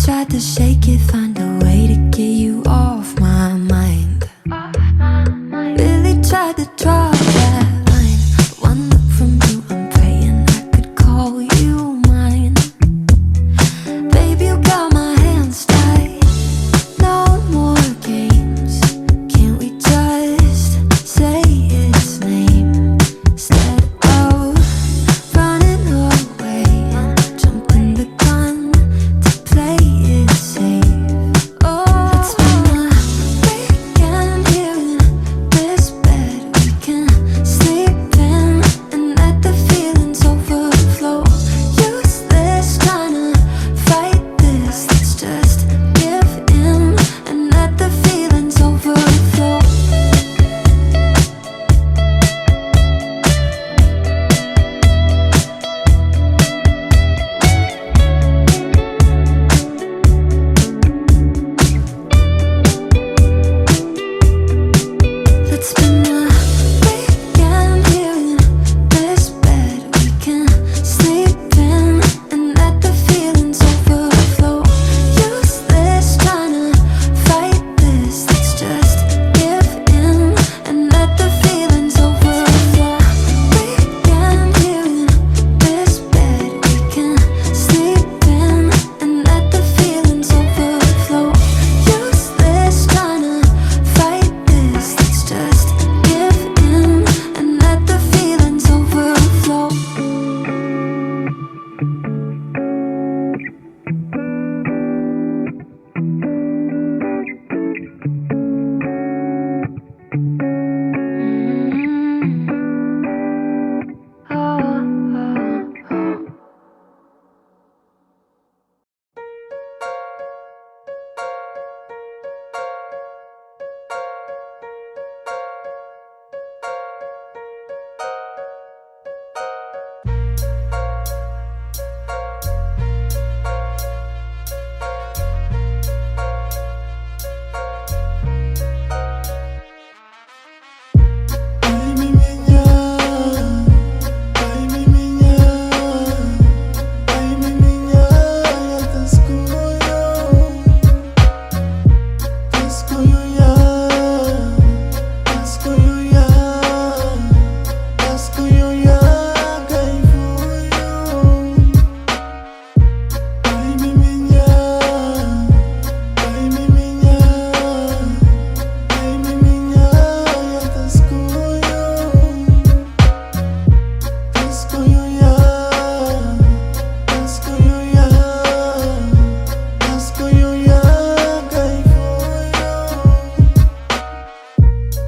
tried to shake it, find a way to get you off my mind. Really tried to draw that line. One look from you, I'm praying I could call you mine. Baby, you got my hands tied. No more games. Can't we just say its name instead of running away and jumping the gun to play it safe? Oh, it's been a weekend here in this bed we can sleep in and let the feelings overflow. Useless trying to fight this. Let's just give in and let the feelings overflow. It's been a weekend here in this bed we can sleep in and let the feelings overflow. Useless trying to fight this. Let's just give in and let the feelings overflow. Weekend here in this bed we can sleep in and let the feelings overflow. Useless trying to fight this. Let's just give in and let the feelings overflow.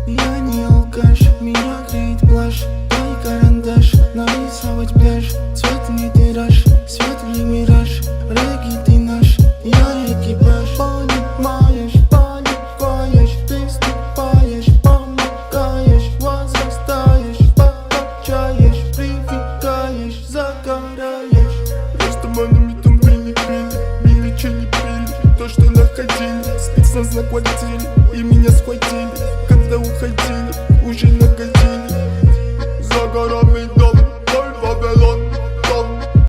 Я не алкаш, меня греет плащ. Твой карандаш, нарисовать пляж. Светлый тираж, светлый мираж. Реки ты наш, я экипаж. Понимаешь, поливаешь, ты ступаешь, помогаешь, возрастаешь, покачаешь, привыкаешь, загораешь. Растаманами там били, чили, то, что находили, спецназ наклотили и меня схватили. Когда уходили, уже нагодили. За горами